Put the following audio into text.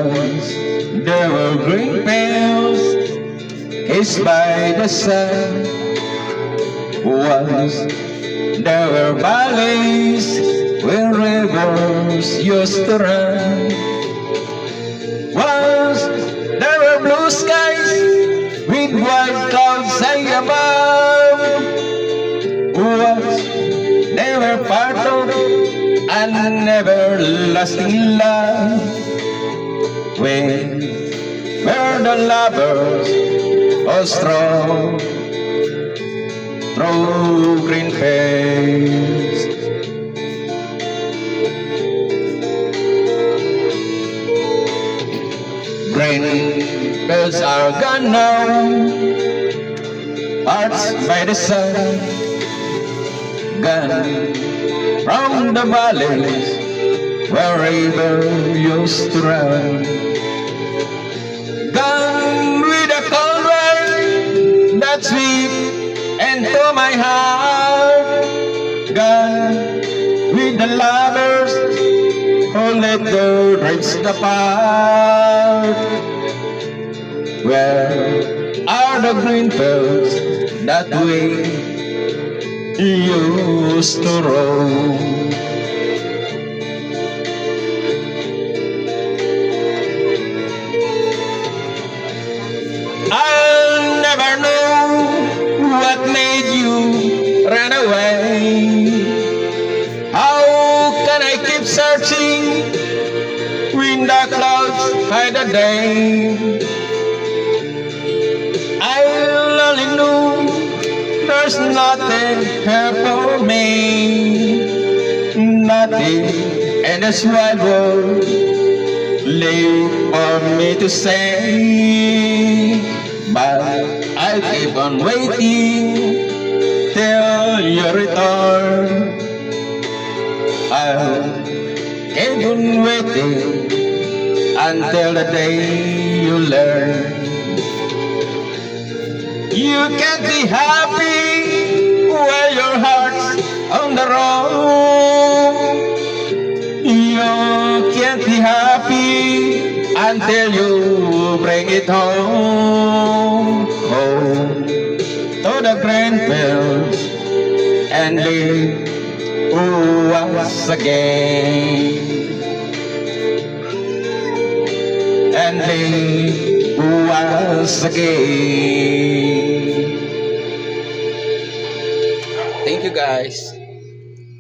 Once there were green fields kissed by the sun. Once there were valleys where rivers used to run. Once there were blue skies with white clouds high above. Once they were part of an everlasting love. When were the lovers all strong through green fields? Green fields are gone now, parched by the sun, gone from the valleys where river used to run. Gone with the cold rain that sweep into my heart. Gone with the lovers who let their dreams depart. Where are the green fields that we used to roam? I'll never know what made you run away. How can I keep searching when the clouds hide the day? I'll only know there's nothing here for me, nothing in this wide world late for me to say. But I'll keep on waiting till you return. I'll keep on waiting until the day you learn. You can't be happy while your heart's on the road. You can't be happy until you bring it home. Home to the green fields and live once again. And live once again. Thank you guys.